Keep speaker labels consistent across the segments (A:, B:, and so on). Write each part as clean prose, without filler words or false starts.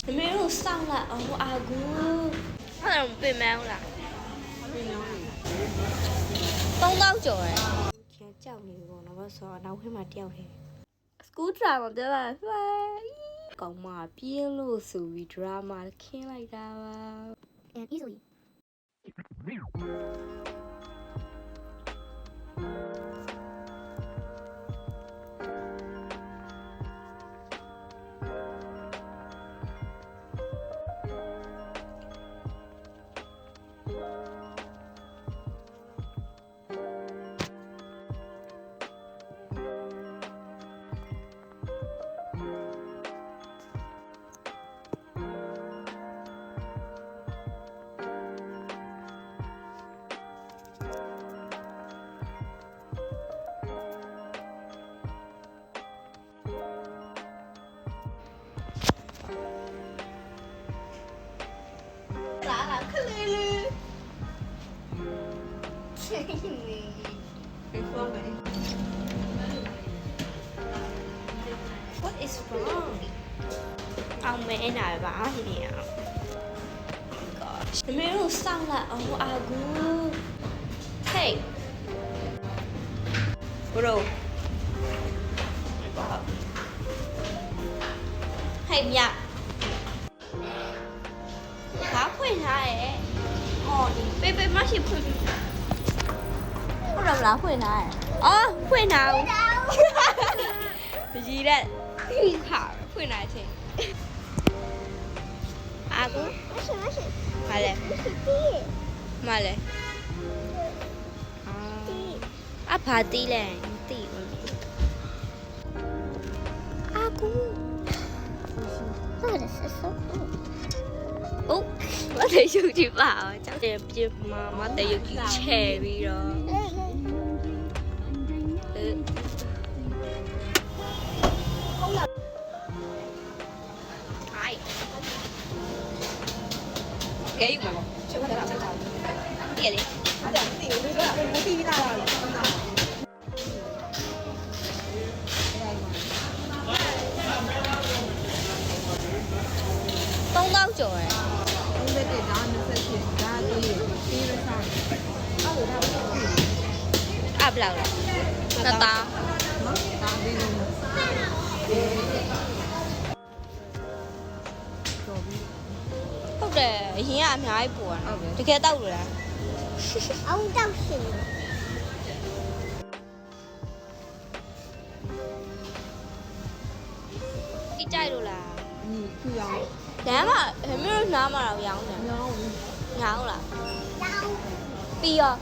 A: 你没有上了哦，阿姑。那种被猫啦。东刀酒哎。天叫你我那个说，那会嘛掉嘿。School drama 对吧？喂，讲嘛边路属于 drama， 看来的吧。
B: easily。
A: What is wrong? အောင်မဲနာပါနေရ Gosh 你没有上了哦阿姑 Hey Bro Hey မြဘာဖွင့်ထားရဲအော်ဒီပေမရှိဖွင့်ဟုတ်လားဖွင့်ထားရဲအော်ဖွင့်ထားဘူးကြီးတဲ့ခါဖွင့်ထားချင်း阿姑
B: မရှိ
A: မလဲမလဲအဖာတီးလဲတီးဘူး阿姑
B: ဟုတ်တယ်ဆက်စုပ်
A: 哦我哋要住吧就係ပြ媽媽哋要住車ပြီးတော့幾唔係喎，全部都係藍色㗎。啲嘢嚟，我哋唔知啦，冇邊啦。東刀做誒。壓不了了，那打。ဟုတ်တယ်အရင်ကအများကြီးပူอ่ะတကယ်တောက်လို့လား
B: အောင်တောက်ရှင်
A: ဒီကြိုက်လို့လား
C: သူရောင်း
A: လမ်းမှာမင်းတို့နားမှာတော့ရောင်းတယ်
C: ရောင်း
A: ရောင်းလား
B: တောင်း
A: ပြီးရော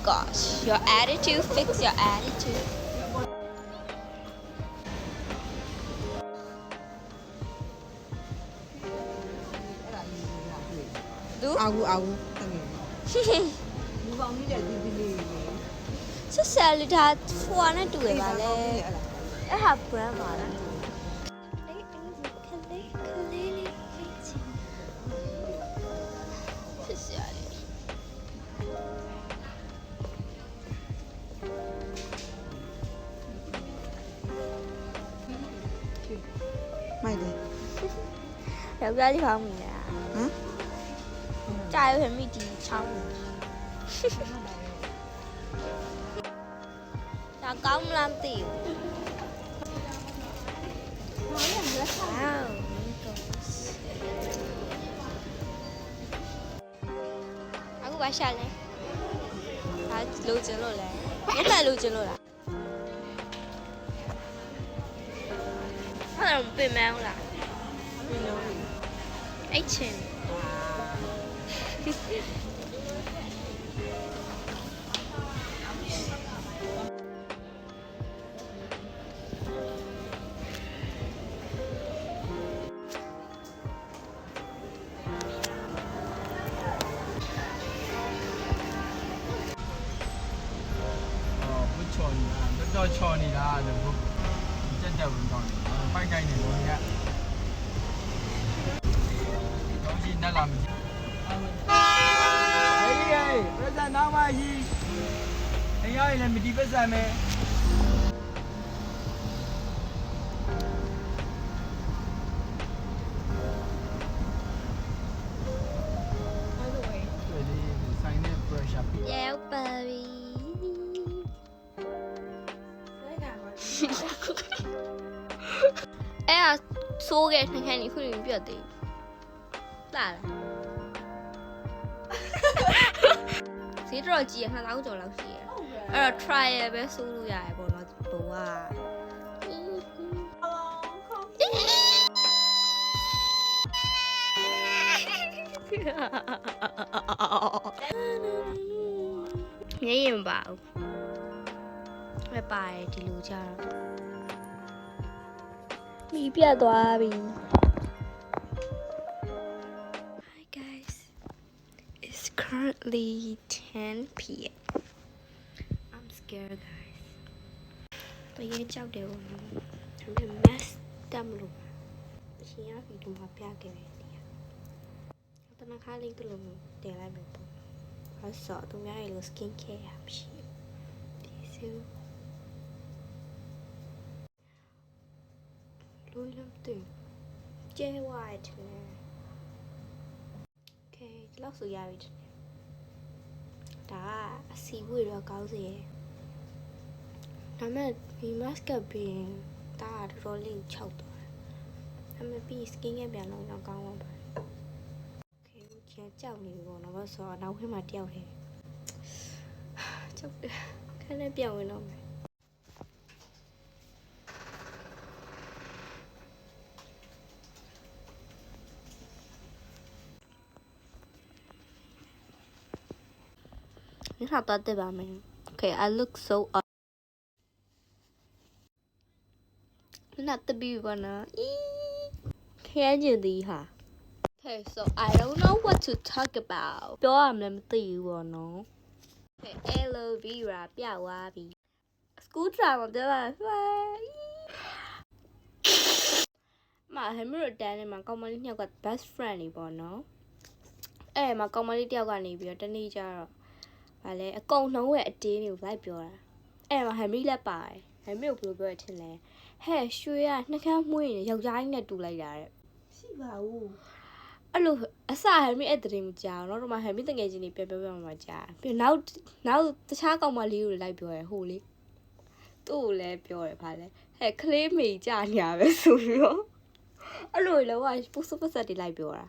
A: gosh your attitude fix your attitude သူ
C: အာကူတကယ်လူပေါင်းကြီးတဲ့ဒီလေး
A: ဆက်ဆက်လေးဒါဖွာနဲ့တူရပါလေအဲ့ဟာ brand ပါလားဆက်ဆက်လေး
C: မိုက်တယ်
A: ယောက်ျားလေးဖောင်းမိလား
C: ဟမ်
A: ကြာရွယ်မိဒီချောင်းဒါကောင်းမလားမသိဘူးအခုဘာရှာလဲဒါလိုချင်လို့လဲမျက်နှာလိုချင်လို့လားဟုတ်တယ်မပြင်မအောင်လားအဲ့ချင်း
D: တော့ချော်နေတာလို့ကြက်ကြက်ဝင်ကောင်းတယ်ဖိုက်ကိုင်းနေလို့ညတော့ကြီးနဲ့လာမကြည့်အေးပြဿနာနောက်မှရှိအရင်လည်းမဒီပစ္စံမယ်
A: ဆိုးခဲ့နှခမ်းနေခုနေပြတ်သေးလာလားဈေးတော့ကြီးရ2000ကျော်လောက်ရှိရအဲ့တော့ trial ပဲဆိုးလို့ရတယ်ပေါ့နော်ဘိုးကညရင်မပါဘူးမပါတယ်ဒီလိုကြတော့မိပြတ်သွားပြီ Hi guys it's currently 10 p.m. I'm scared guys တကယ်ကြောက်တယ်ဘောနော်ဒါပေမဲ့ mask တက်မလို့ရှင်ရဗီဒီယိုမှာပြခဲ့တယ်ဒီတနခါလေးတလုံးတင်လိုက်မယ်ပေါ့အဲ့ဆိုသူများရေလို့ skin care ရမရှိဘူးဒီစူလိုလုံးတင်ကျဲဝါ့တယ်โอเคဒီလောက်ဆိုရပြီဒါကအစီဝေတော့ကောင်းစေရဒါမဲ့ဒီ mask ကပြင်ဒါတော်တော်လေးချောက်သွားတယ်ဒါမဲ့ပြီး skin ကပြန်လုံးတော့ကောင်းသွားပါတယ်โอเคကျန်ကြောက်နေပြီပေါ့နော်ဘာဆိုတော့နောက်ခွင့်မှာတယောက်ထဲကြောက်တယ်ခဏနဲ့ပြောင်းဝင်တော့မယ်你好多对吧没 Okay I look so up 那特别吧呢看见的哈 Okay so I don't know what to talk about ပြောရမလဲမသိဘူးပေါ့နော် Okay aloe vera ပြသွားပြီ School drama ပြောပါမဟမ်မရတန်းနဲ့မှာကောင်မလေးနှစ်ယောက်က best friend နေပေါ့နော်အဲ့မှာကောင်မလေးတယောက်ကနေပြီးတော့တနေ့ကျတော့ဗာလဲအကုန်လုံးရဲ့အတင်းတွေကိုလိုက်ပြောတာအဲ့မှာဟမ်မီလက်ပါတယ်ဟမ်မီကိုဘယ်လိုပြောရထင်လဲဟဲ့ရွှေကနှကန်းမွေးနေယောက်ျားကြီးနဲ့တူလိုက်တာတဲ့
C: ရှိပါဘူး
A: အဲ့လိုအစဟမ်မီအဲ့တရင်မကြောက်တော့ဟမ်မီတငယ်ချင်းတွေပြောမှကြာပြီးနောက်တခြားကောင်မလေးကိုလိုက်ပြောရဟိုလေသူ့ကိုလည်းပြောရဗာလဲဟဲ့ကလေးမေကြာညာပဲဆိုပြီးတော့အဲ့လိုလောကပုစပတ်တွေလိုက်ပြောတာ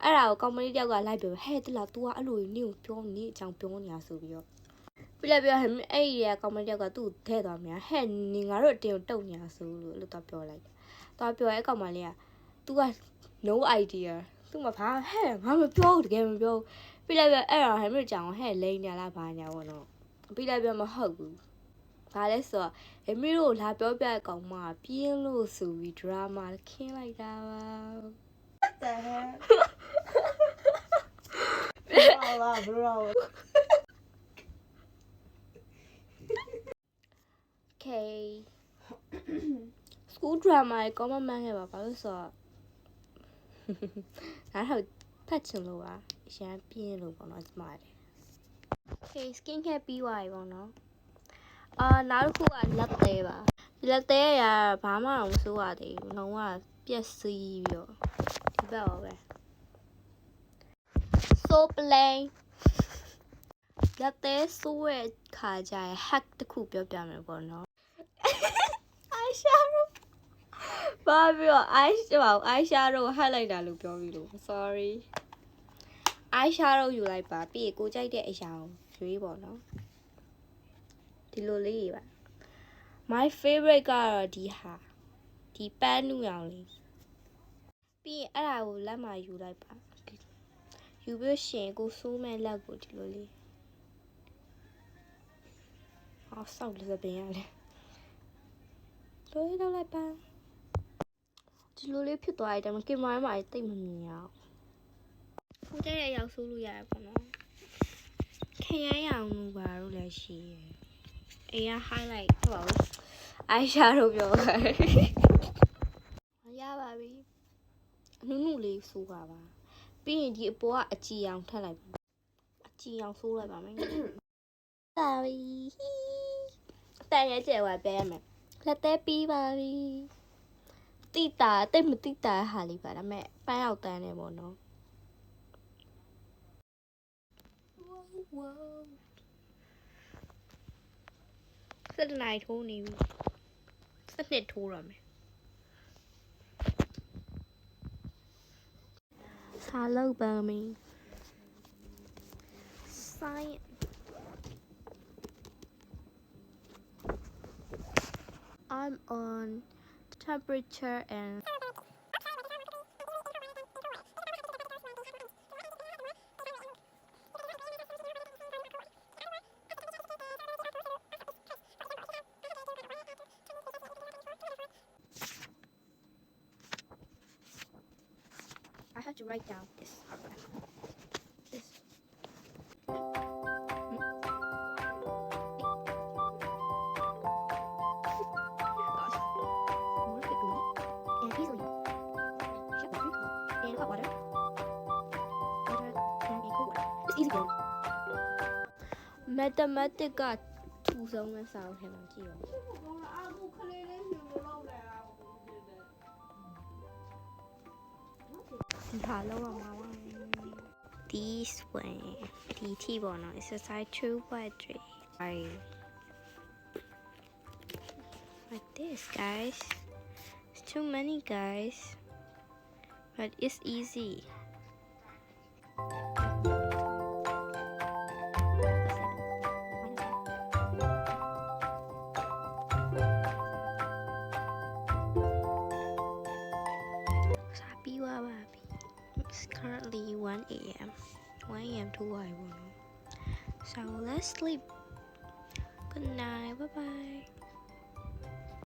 A: အဲ့ဒါကိုကောင်မလေးတယောက်ကလိုက်ပြောဟဲ့တလား तू ကအဲ့လိုနင့်ကိုပြောနေအကြောင်းပြောနေတာဆိုပြီးတော့ပြလိုက်ပြောဟဲ့အဲ့ဒီကောင်မလေးတယောက်ကသူ့ကိုထဲသွားမြန်ဟဲ့နေငါတို့အတင်းကိုတုတ်နေတာဆိုလို့အဲ့လိုတော့ပြောလိုက်တော့ပြောရဲကောင်မလေးက तू က no idea သူ့မှာဘာဟဲ့ငါမပြောဘူးတကယ်မပြောပြလိုက်ပြောအဲ့တော့ဟဲ့မြို့ကြောင်ဟဲ့လိန်ညာလားဘာညာပေါ့နော်ပြလိုက်ပြောမဟုတ်ဘူးဘာလဲဆိုတော့ဟဲ့မြို့ကိုလာပြောပြတဲ့ကောင်မပြင်းလို့ဆိုပြီး drama ခင်းလိုက်တာပါ
C: တဲ့ဟဲ့ဘာလာဘရော
A: Okay school drama ကိုမမှန်းခဲ့ပါဘာလို့ဆိုတော့ငါတော့ဖတ်ချင်လို့ပါအရန်ပြင်းလို့ပေါ့နော်ကျမတယ် Okay skin care ပြီးသွားပြီပေါ့နော်နောက်တစ်ခုကလက်သေးပါဒီလက်သေးရဘာမှမစိုးရသေးဘူးလုံးဝပြက်စီးပြီးတော့ဒီဘက်ရောပဲ so plain လက်သေးဆိုးရဲ့ခါကြရ hack တစ်ခုပြောပြမယ်ပေါ့နော် eyeshadow ဘာပြော eyeshadow ဟတ်လိုက်တာလို့ပြောပြီးလို့ sorry eyeshadow ယူလိုက်ပါပြီးကိုကြိုက်တဲ့အရာကိုရွေးပေါ့နော်ဒီလိုလေးပါ my favorite ကတော့ဒီပန်းနူရောင်လေးပြီးရင်အဲ့ဒါကိုလက်မှာယူလိုက်ပါယူပြီးရှင်ကိုဆိုးမဲ့လက်ကိုဒီလိုလေးဆောက်လို့စပင်းရလေလွှဲတော့လိုက်ပါဒီလိုလေးဖြစ်သွားတယ်ဒါပေမဲ့ကင်မရာမှာတိတ်မမြင်ရဘူးကိုကြိုက်တဲ့အရာဆိုးလို့ရတယ်ပေါ့နော်ခရမ်းရောင်လို့ပါလို့လည်းရှိရယ်အေး highlight ဟုတ်ပါဘူး eyeshadow ပြောတာရပါပြီအနုနုလေးဆိုးပါပြီးရင်ဒီအပေါ်ကအကြည်အောင်ထပ်လိုက်ပါအကြည်အောင်ဆိုးလိုက်ပါမယ်ပါပြီတန်ရဲကျဲဝါပြရမယ်လက်သေးပြီးပါပြီတိတာတိတ်မတိတာဟာလေးပါဒါပေမဲ့ပန်းရောက်တန်းနေပေါ့နော်စက်နိုင်ထိုးနေပြီစက်နှစ်ထိုးရမယ် Hello, Bummy. Science. I'm on temperature and I have to write down this. This. Gosh. More quickly and easily. Shut the drink off and hot water. Water and a cold water. It's easy though. Mathematics ကထူဆုံးတဲ့စာအုပ်ထဲမှာကြည့်ရော ဒီဟာလောက်ရမှာပါ This one ဒီထိပေါ့နော် exercise 2.3 like this guys it's too many guys but it's easy It's currently 1 a.m. 1 a.m. to 1 a.m. So let's sleep. Good night. Bye bye.